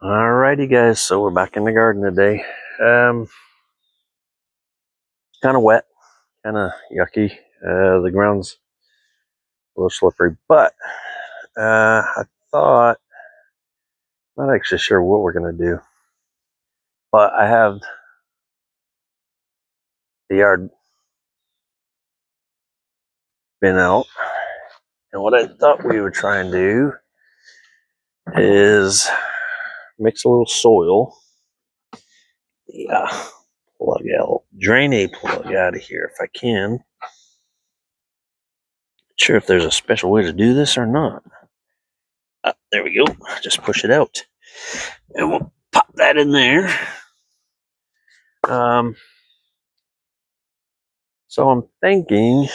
Alrighty guys, so we're back in the garden today. Kind of wet, kind of yucky. The ground's a little slippery, but I thought, not actually sure what we're gonna do, but I have the yard bin out, and what I thought we would try and do is mix a little soil. Yeah, drain a plug out of here if I can. Not sure if there's a special way to do this or not. There we go. Just push it out, and we'll pop that in there. So I'm thinking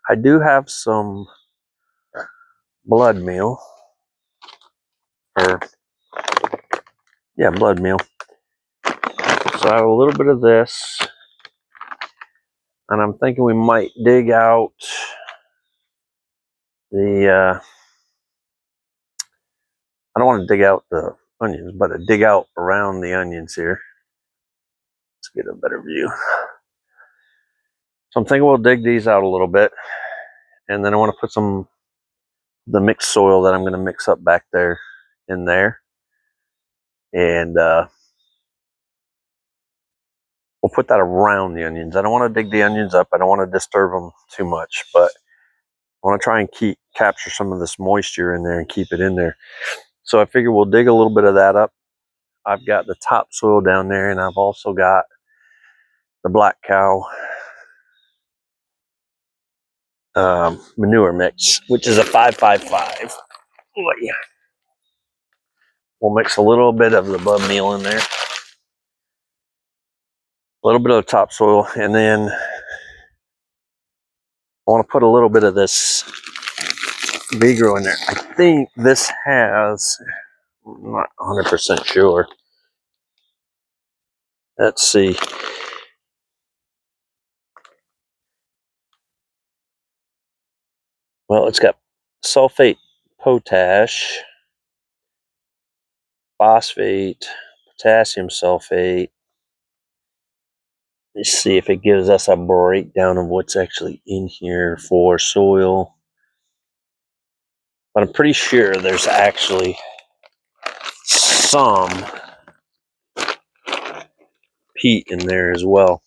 I do have some blood meal, or yeah, blood meal. So I have a little bit of this, and I'm thinking we might dig out the. I don't want to dig out the onions, but to dig out around the onions here. Let's get a better view. So I'm thinking we'll dig these out a little bit, and then I want to put the mixed soil that I'm going to mix up back there in there, and we'll put that around the onions. I don't want to dig the onions up. I don't want to disturb them too much, but I want to try and capture some of this moisture in there and keep it in there. So I figure we'll dig a little bit of that up. I've got the topsoil down there, and I've also got the Black Cow manure mix, which is a 5-5-5. Oh, yeah. We'll mix a little bit of the blood meal in there, a little bit of topsoil, and then I want to put a little bit of this V-Gro in there. I think this has, I'm not 100% sure. Let's see. Well, it's got sulfate, potash, phosphate, potassium sulfate. Let's see if it gives us a breakdown of what's actually in here for soil. But I'm pretty sure there's actually some peat in there as well.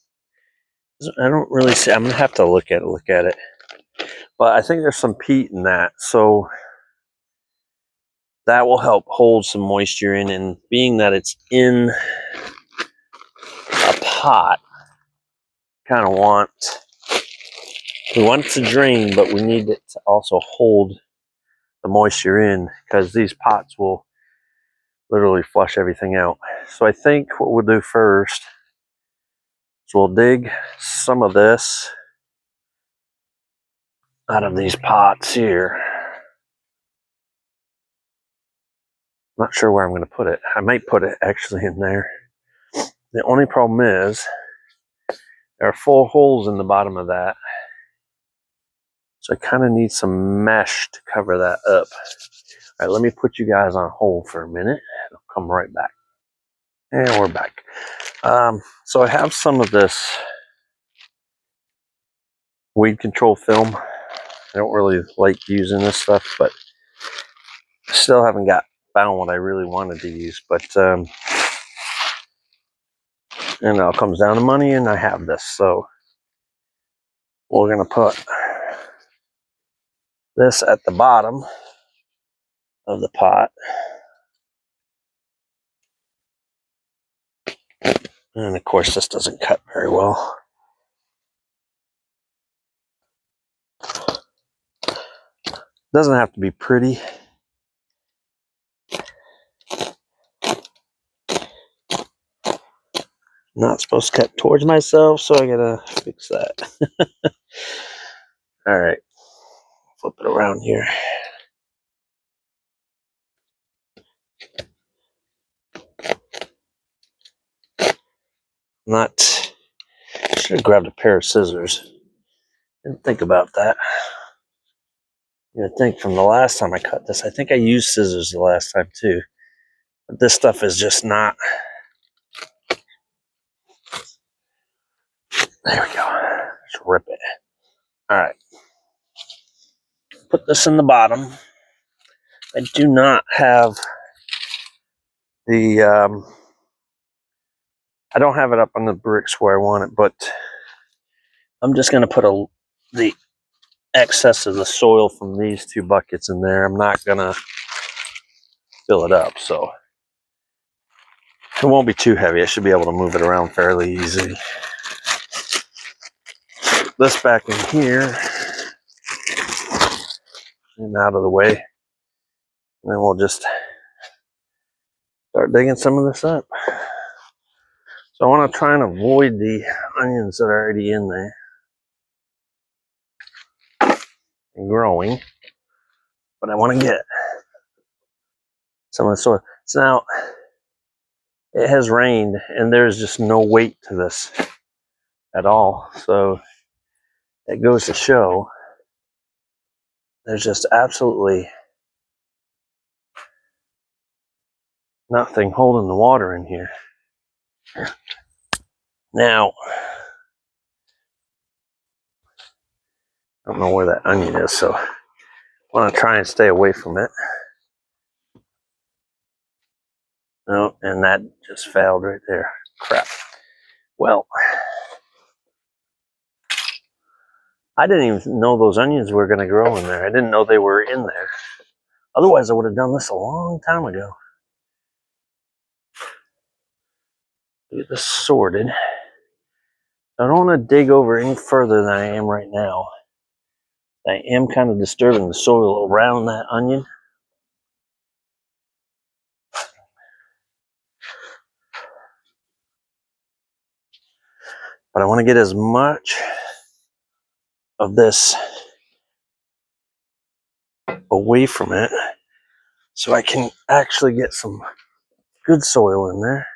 I don't really see. I'm gonna have to look at it. But I think there's some peat in that, so that will help hold some moisture in. And being that it's in a pot, kind of we want it to drain, but we need it to also hold the moisture in, because these pots will literally flush everything out. So I think what we'll do first is we'll dig some of this out of these pots here. Not sure where I'm going to put it. I might put it actually in there. The only problem is there are 4 holes in the bottom of that. So I kind of need some mesh to cover that up. All right, let me put you guys on hold for a minute. I'll come right back. And we're back. So I have some of this weed control film. I don't really like using this stuff, but I still haven't found what I really wanted to use. But and it all comes down to money, and I have this, so we're gonna put this at the bottom of the pot, and of course this doesn't cut very well. Doesn't have to be pretty. Not supposed to cut towards myself, so I gotta fix that. All right, flip it around here. Should have grabbed a pair of scissors. Didn't think about that. I think from the last time I cut this, I think I used scissors the last time too. But this stuff is just not. There we go. Let's rip it. All right. Put this in the bottom. I do not have the, I don't have it up on the bricks where I want it, but I'm just going to put the excess of the soil from these 2 buckets in there. I'm not going to fill it up, so it won't be too heavy. I should be able to move it around fairly easily. Put this back in here and out of the way. And then we'll just start digging some of this up. So I want to try and avoid the onions that are already in there and growing, but I want to get some of the soil. So now it has rained and there's just no weight to this at all. So it goes to show there's just absolutely nothing holding the water in here. Now, I don't know where that onion is, so I want to try and stay away from it. No, and that just failed right there. Crap. Well, I didn't even know those onions were going to grow in there. I didn't know they were in there. Otherwise, I would have done this a long time ago. Get this sorted. I don't want to dig over any further than I am right now. I am kind of disturbing the soil around that onion. But I want to get as much of this away from it so I can actually get some good soil in there.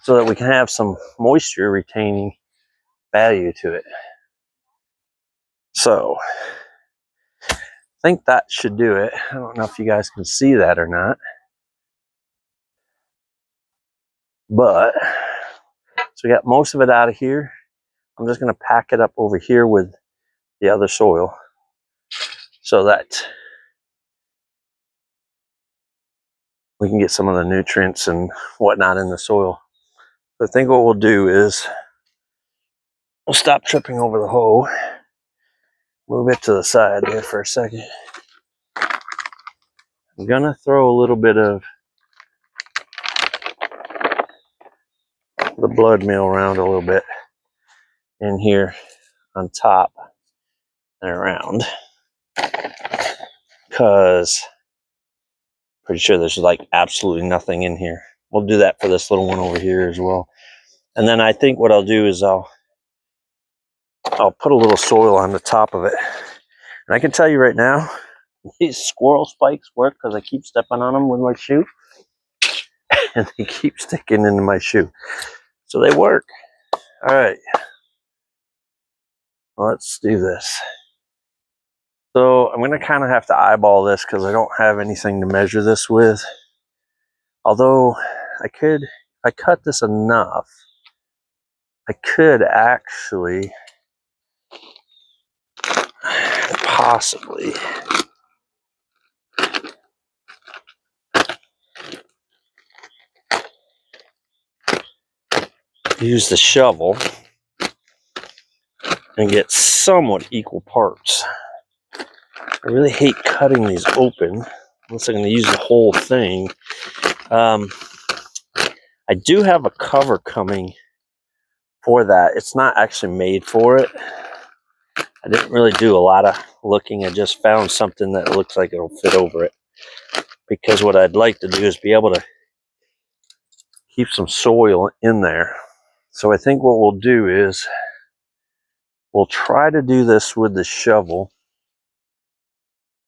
So that we can have some moisture retaining value to it. So I think that should do it. I don't know if you guys can see that or not. But so we got most of it out of here. I'm just going to pack it up over here with the other soil so that we can get some of the nutrients and whatnot in the soil. I think what we'll do is we'll stop tripping over the hoe, move it to the side there for a second. I'm going to throw a little bit of the blood meal around a little bit in here on top and around, because pretty sure there's like absolutely nothing in here. We'll do that for this little one over here as well. And then I think what I'll do is I'll put a little soil on the top of it. And I can tell you right now, these squirrel spikes work because I keep stepping on them with my shoe. And they keep sticking into my shoe. So they work. All right. Let's do this. So I'm going to kind of have to eyeball this because I don't have anything to measure this with. Although I could, if I cut this enough, I could actually possibly use the shovel and get somewhat equal parts. I really hate cutting these open unless I'm going to use the whole thing. I do have a cover coming for that. It's not actually made for it. I didn't really do a lot of looking. I just found something that looks like it'll fit over it. Because what I'd like to do is be able to keep some soil in there. So I think what we'll do is we'll try to do this with the shovel.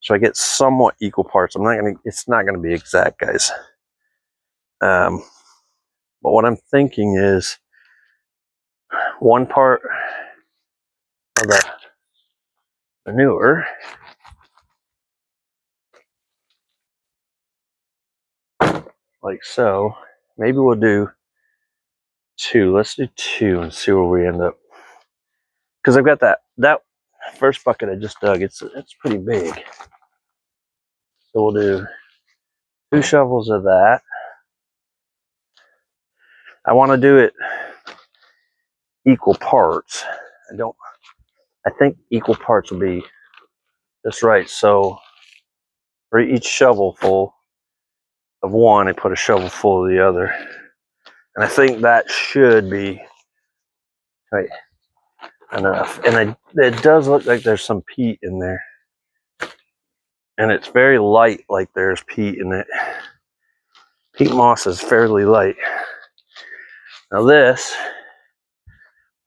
So I get somewhat equal parts. It's not gonna be exact, guys. But what I'm thinking is 1 part of the manure like so. Maybe we'll do 2. Let's do 2 and see where we end up. Because I've got that first bucket I just dug. It's pretty big. So we'll do 2 shovels of that. I want to do it equal parts. I think equal parts will be just right. So for each shovel full of one, I put a shovel full of the other. And I think that should be right enough. And it does look like there's some peat in there. And it's very light, like there's peat in it. Peat moss is fairly light. Now this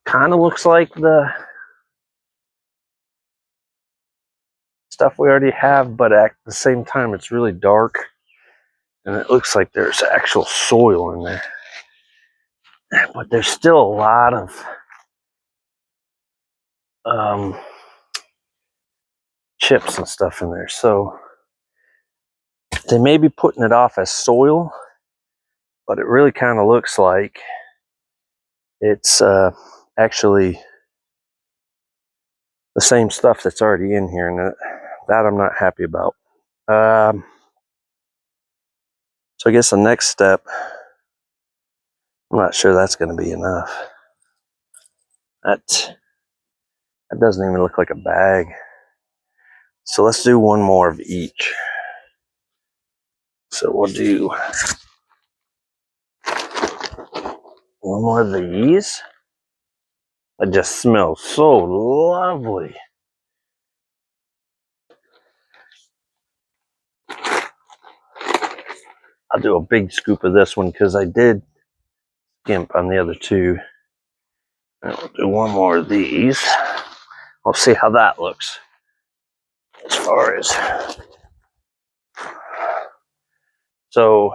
kind of looks like the stuff we already have, but at the same time it's really dark. And it looks like there's actual soil in there. But there's still a lot of chips and stuff in there. So they may be putting it off as soil, but it really kind of looks like it's actually the same stuff that's already in here, and that I'm not happy about. So I guess the next step, I'm not sure that's going to be enough. That doesn't even look like a bag. So let's do 1 more of each. So we'll do 1 more of these. It just smells so lovely. I'll do a big scoop of this one because I did skimp on the other 2. And we'll do 1 more of these. We'll see how that looks. As far as so,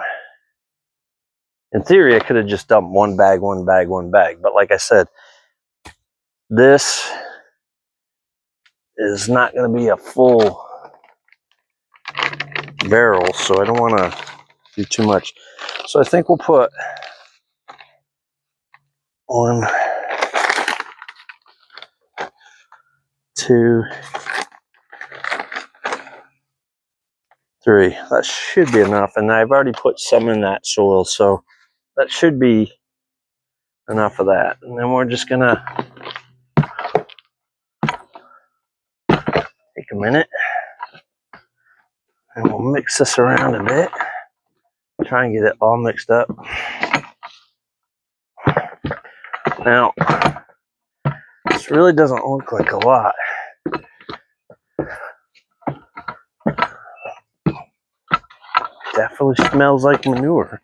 in theory, I could have just dumped 1 bag, 1 bag, 1 bag. But like I said, this is not going to be a full barrel, so I don't want to do too much. So I think we'll put 1, 2, 3. That should be enough. And I've already put some in that soil, so that should be enough of that. And then we're just going to take a minute and we'll mix this around a bit. Try and get it all mixed up. Now, this really doesn't look like a lot. Definitely smells like manure.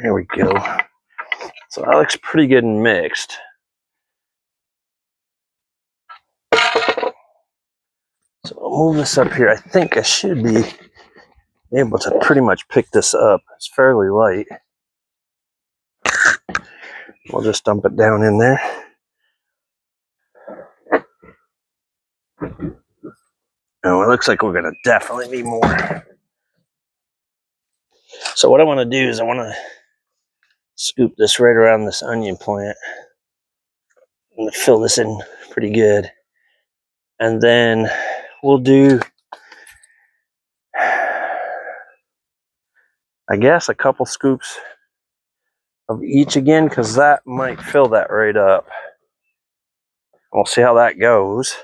There we go. So that looks pretty good and mixed. So I'll move this up here. I think I should be able to pretty much pick this up. It's fairly light. We'll just dump it down in there. Oh, it looks like we're going to definitely need more. So what I want to do is I want to scoop this right around this onion plant. I'm going to fill this in pretty good. And then we'll do, I guess, a couple scoops of each again, because that might fill that right up. We'll see how that goes.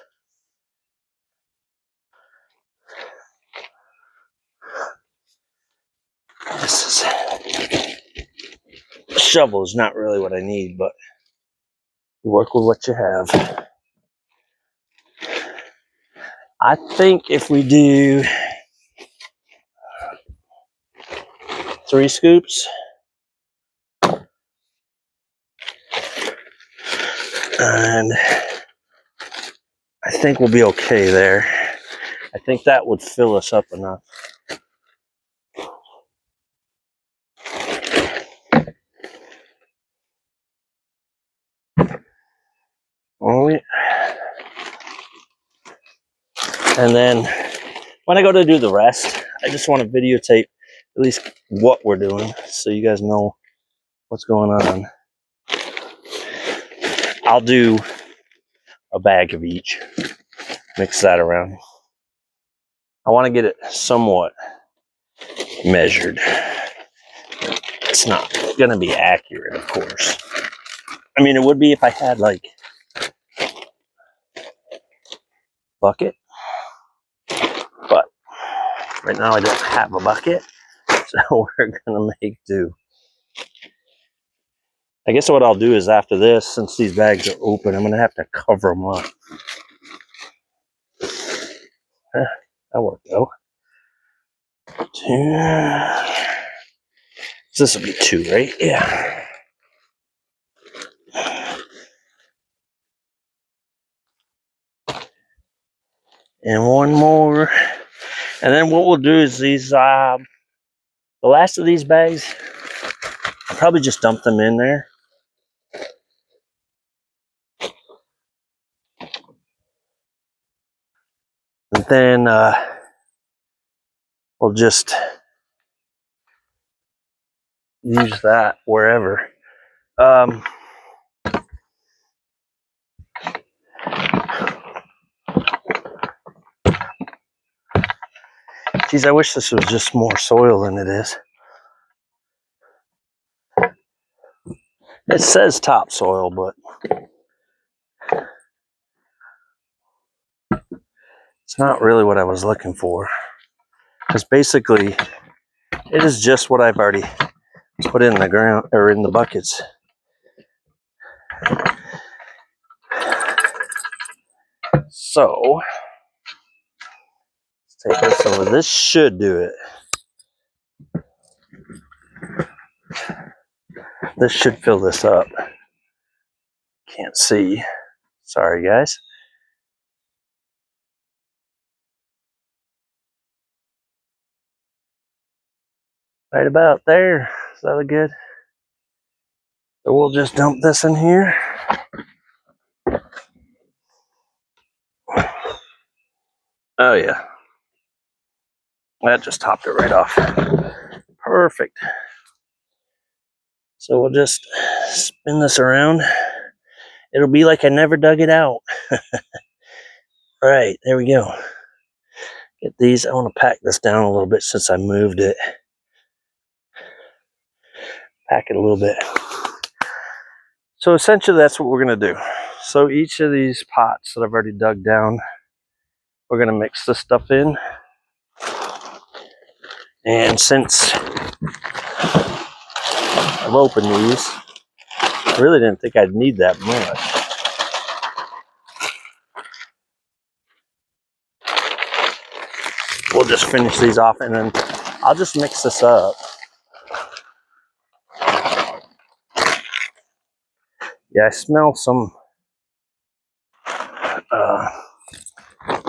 This shovel is not really what I need, but you work with what you have. I think if we do 3 scoops, and I think we'll be okay there. I think that would fill us up enough. And then when I go to do the rest, I just want to videotape at least what we're doing so you guys know what's going on. I'll do a bag of each, mix that around. I want to get it somewhat measured. It's not going to be accurate, of course. I mean, it would be if I had like bucket, but right now I don't have a bucket, so we're gonna make do. I guess what I'll do is after this, since these bags are open, I'm gonna have to cover them up. That worked though. This will be 2, right? Yeah. And 1 more. And then what we'll do is these, the last of these bags, I'll probably just dump them in there. And then we'll just use that wherever. Geez, I wish this was just more soil than it is. It says topsoil, but it's not really what I was looking for. Because basically, it is just what I've already put in the ground or in the buckets. So let's take this over. This should do it. This should fill this up. Can't see. Sorry, guys. Right about there. Is that good? So we'll just dump this in here. Oh yeah. That just topped it right off. Perfect. So we'll just spin this around. It'll be like I never dug it out. Right, there we go. Get these. I want to pack this down a little bit since I moved it. Pack it a little bit. So essentially that's what we're going to do. So each of these pots that I've already dug down, we're going to mix this stuff in. And since I've opened these, I really didn't think I'd need that much. We'll just finish these off and then I'll just mix this up. Yeah, I smell some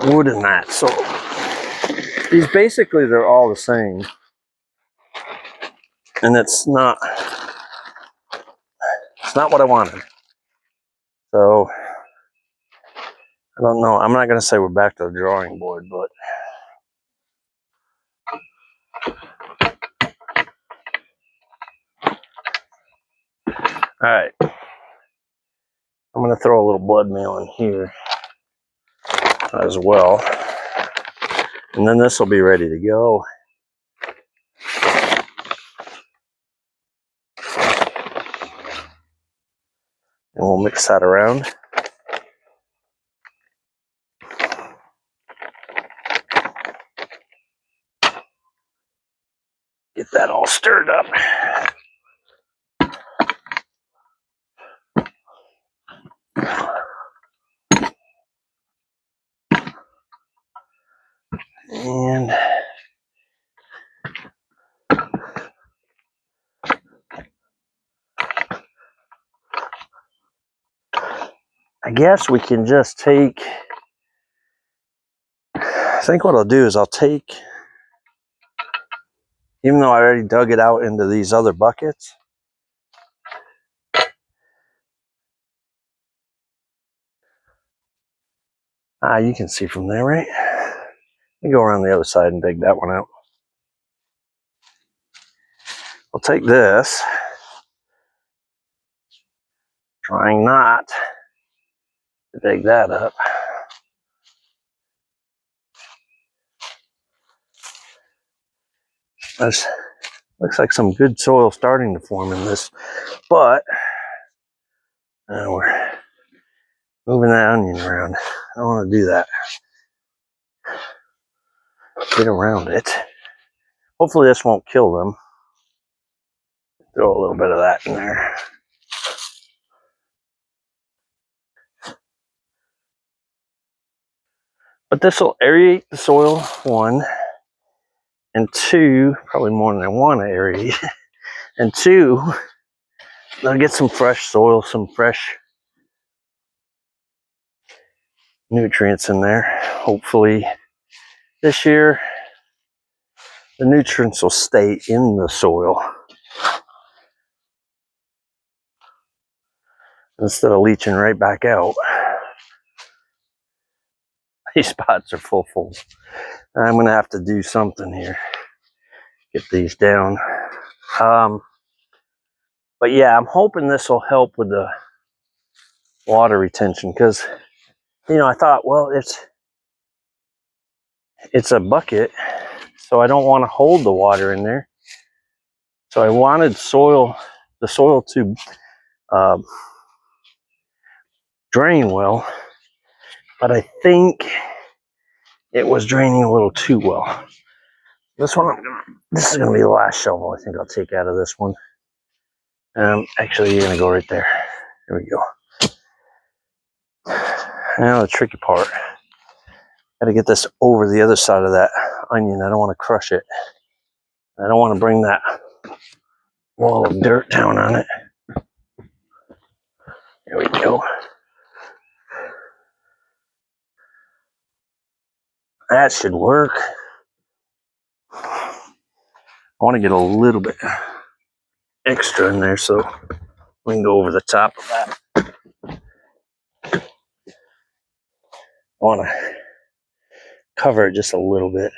wood in that. So these basically, they're all the same. And it's not what I wanted. So I don't know. I'm not going to say we're back to the drawing board, but all right. I'm going to throw a little blood meal in here as well. And then this will be ready to go. And we'll mix that around. Get that all stirred up. And I guess we can just take, I think what I'll do is I'll take, even though I already dug it out into these other buckets, you can see from there, right? Let me go around the other side and dig that one out. I'll take this, trying not to dig that up. This looks like some good soil starting to form in this, but we're moving that onion around. I don't want to do that. Get around it. Hopefully this won't kill them. Throw a little bit of that in there. But this will aerate the soil, one. And two, probably more than I want to aerate. And two, they'll get some fresh soil, some fresh nutrients in there. Hopefully this year, the nutrients will stay in the soil instead of leaching right back out. These spots are full. I'm going to have to do something here. Get these down. But yeah, I'm hoping this will help with the water retention, because, you know, I thought, well, it's a bucket, so I don't want to hold the water in there. So I wanted the soil to drain well, but I think it was draining a little too well. This is gonna be the last shovel I think I'll take out of this one. Actually, you're gonna go right there. There we go. Now the tricky part. Gotta get this over the other side of that onion. I don't want to crush it. I don't want to bring that wall of dirt down on it. There we go. That should work. I want to get a little bit extra in there so we can go over the top of that. I want to cover it just a little bit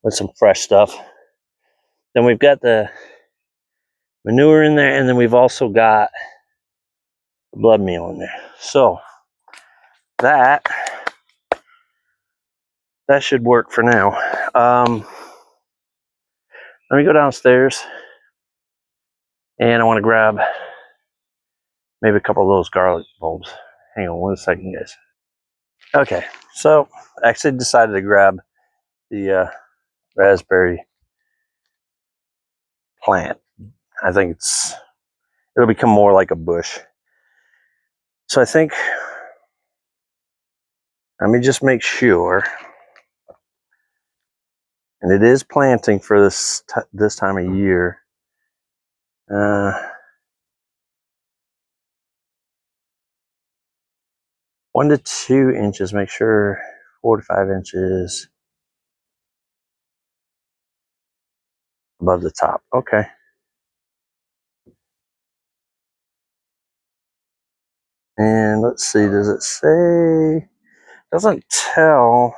with some fresh stuff. Then we've got the manure in there, and then we've also got blood meal in there. So that should work for now. Let me go downstairs, and I want to grab maybe a couple of those garlic bulbs. Hang on 1 second, guys. Okay, so I actually decided to grab the raspberry plant. I think it'll become more like a bush. So I think, let me just make sure. And it is planting for this time of year. 1 to 2 inches. Make sure 4 to 5 inches above the top. Okay. And let's see. Does it say? Doesn't tell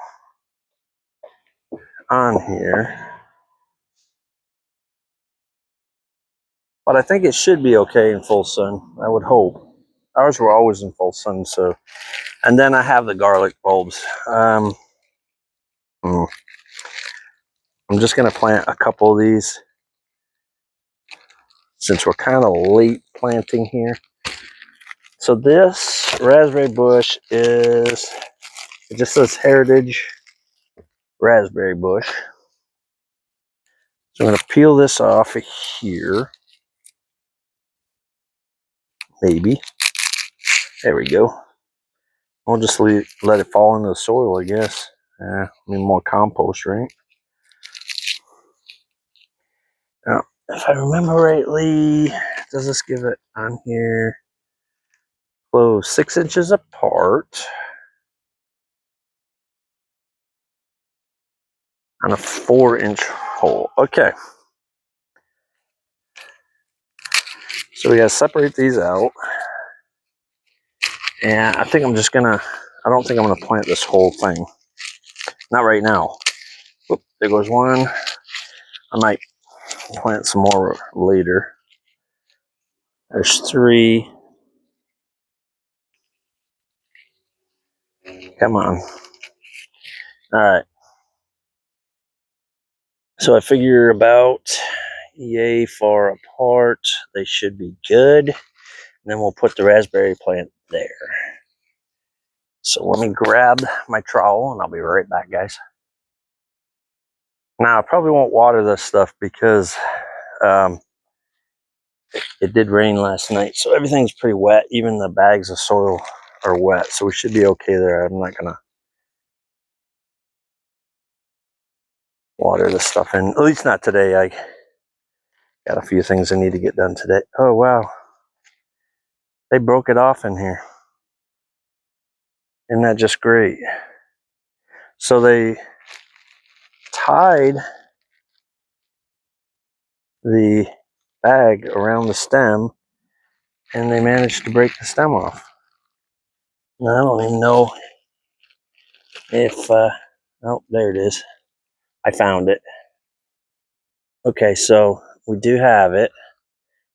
on here. But I think it should be okay in full sun. I would hope. Ours were always in full sun, so. And then I have the garlic bulbs. I'm just going to plant a couple of these since we're kind of late planting here. So this raspberry bush it just says Heritage Raspberry Bush. So I'm going to peel this off of here. Maybe. There we go. I'll just let it fall into the soil, I guess. I mean, more compost, right? Now, if I remember rightly, does this give it on here? Close 6 inches apart on a 4-inch hole. Okay. So we got to separate these out. And I think I don't think I'm going to plant this whole thing. Not right now. Oop, there goes one. I might plant some more later. There's 3. Come on. All right. So I figure about yay far apart. They should be good. And then we'll put the raspberry plant there. So let me grab my trowel and I'll be right back, guys. Now I probably won't water this stuff because it did rain last night. So everything's pretty wet. Even the bags of soil are wet. So we should be okay there. I'm not going to water this stuff in. At least not today. I got a few things I need to get done today. Oh, wow. They broke it off in here. Isn't that just great? So they tied the bag around the stem and they managed to break the stem off. Now, I don't even know if, oh, there it is. I found it. Okay, so we do have it.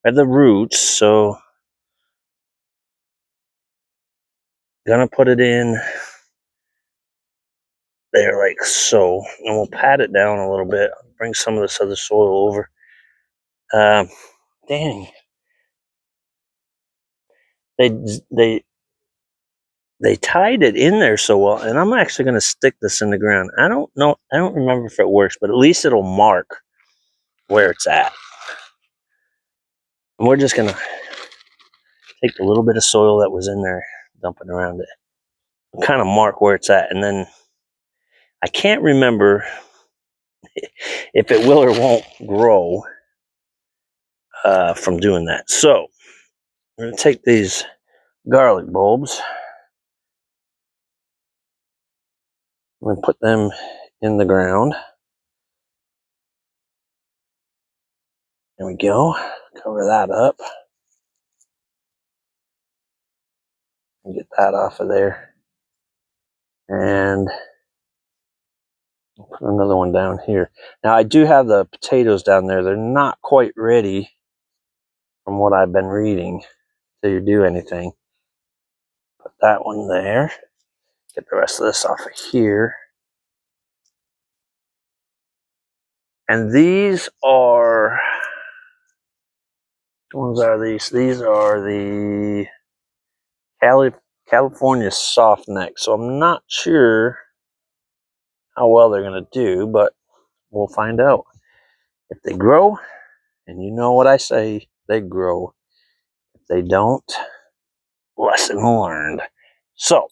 We have the roots, so gonna put it in there like so, and we'll pat it down a little bit. Bring some of this other soil over. Dang, they tied it in there so well, and I'm actually gonna stick this in the ground. I don't know, I don't remember if it works, but at least it'll mark where it's at. And we're just gonna take a little bit of soil that was in there, dump it around it, kind of mark where it's at, and then I can't remember if it will or won't grow from doing that. So I'm going to take these garlic bulbs and put them in the ground. There we go. Cover that up and get that off of there. And put another one down here. Now I do have the potatoes down there. They're not quite ready from what I've been reading to do anything. Put that one there. Get the rest of this off of here. And these are, which ones are these? These are the California soft neck. So I'm not sure how well they're going to do, but we'll find out. If they grow, and you know what I say, they grow. If they don't, lesson learned. So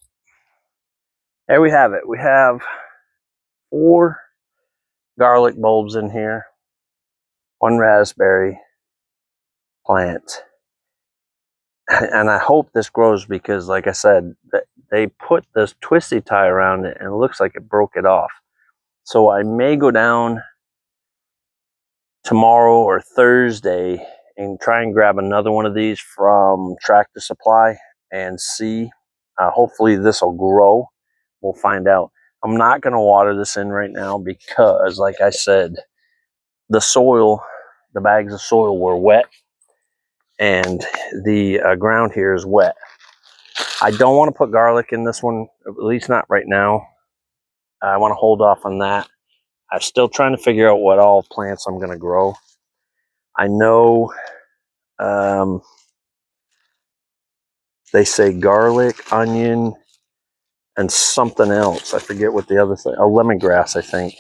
there we have it. We have 4 garlic bulbs in here, 1 raspberry plant. And I hope this grows because, like I said, they put this twisty tie around it and it looks like it broke it off. So I may go down tomorrow or Thursday and try and grab another one of these from Tractor Supply and see. Hopefully this will grow. We'll find out. I'm not going to water this in right now because, like I said, the soil, the bags of soil were wet and the ground here is wet. I don't want to put garlic in this one, at least not right now. I want to hold off on that. I'm still trying to figure out what all plants I'm going to grow. I know they say garlic, onion, and something else. I forget what the other thing, lemongrass, I think,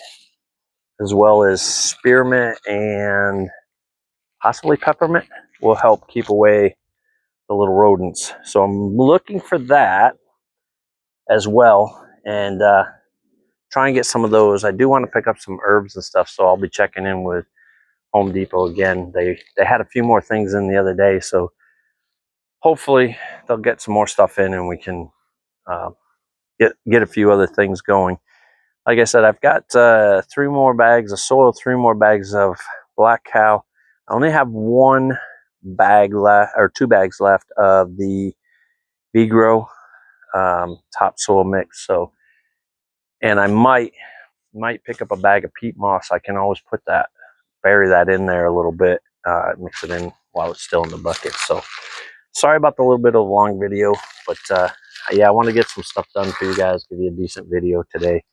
as well as spearmint and possibly peppermint will help keep away the little rodents. So I'm looking for that as well and try and get some of those. I do want to pick up some herbs and stuff, so I'll be checking in with Home Depot again. They had a few more things in the other day, so hopefully they'll get some more stuff in and we can get a few other things going. Like I said, I've got 3 more bags of soil, 3 more bags of Black Cow. I only have 1 bag left, or 2 bags left of the B-Grow topsoil mix. So, and I might might pick up a bag of peat moss. I can always bury that in there a little bit, mix it in while it's still in the bucket. So sorry about the little bit of a long video, but yeah, I want to get some stuff done for you guys, give you a decent video today.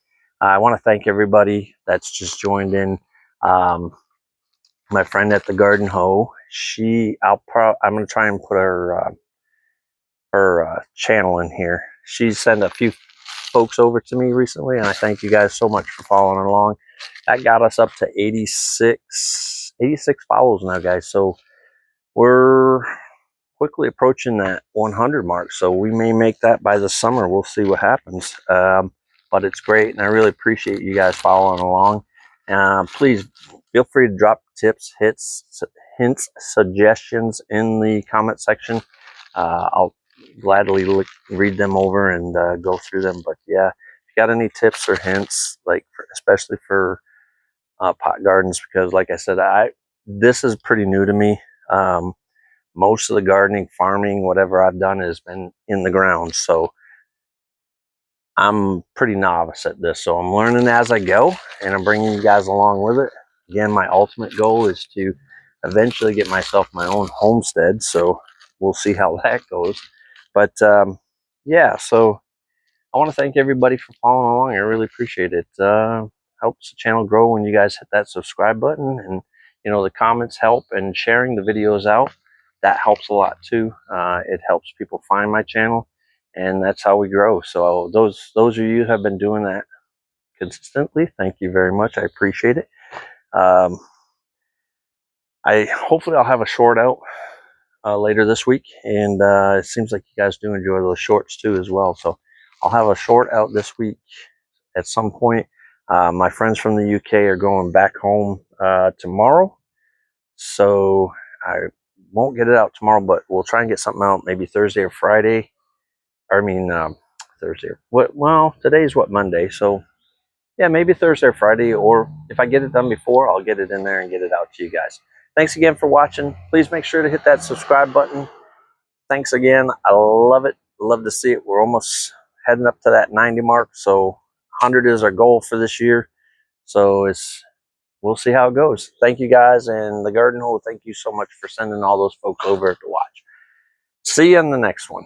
I want to thank everybody that's just joined in. My friend at the Garden Hoe, I'm going to try and put her channel in here. She sent a few folks over to me recently, and I thank you guys so much for following along. That got us up to 86 follows now, guys. So we're quickly approaching that 100 mark. So we may make that by the summer. We'll see what happens. But it's great, and I really appreciate you guys following along. Please feel free to drop tips, hints, suggestions in the comment section. I'll gladly read them over and go through them. But yeah, if you got any tips or hints, like especially for pot gardens, because like I said, this is pretty new to me. Most of the gardening, farming, whatever I've done has been in the ground, so I'm pretty novice at this. So I'm learning as I go, and I'm bringing you guys along with it. Again, my ultimate goal is to eventually get myself my own homestead, so we'll see how that goes. But yeah, so I want to thank everybody for following along. I really appreciate it. Helps the channel grow when you guys hit that subscribe button, and you know, the comments help, and sharing the videos out, that helps a lot too. It helps people find my channel, and that's how we grow. So those of you who have been doing that consistently, thank you very much. I appreciate it. Hopefully I'll have a short out later this week, and it seems like you guys do enjoy those shorts too as well. So I'll have a short out this week at some point. My friends from the UK are going back home tomorrow, so I won't get it out tomorrow, but we'll try and get something out maybe Thursday or Friday. Or, I mean, Thursday. Well, today's what, Monday, so yeah, maybe Thursday or Friday, or if I get it done before, I'll get it in there and get it out to you guys. Thanks again for watching. Please make sure to hit that subscribe button. Thanks again. I love it. Love to see it. We're almost heading up to that 90 mark, so 100 is our goal for this year. So we'll see how it goes. Thank you guys, and the Garden Hoe, thank you so much for sending all those folks over to watch. See you in the next one.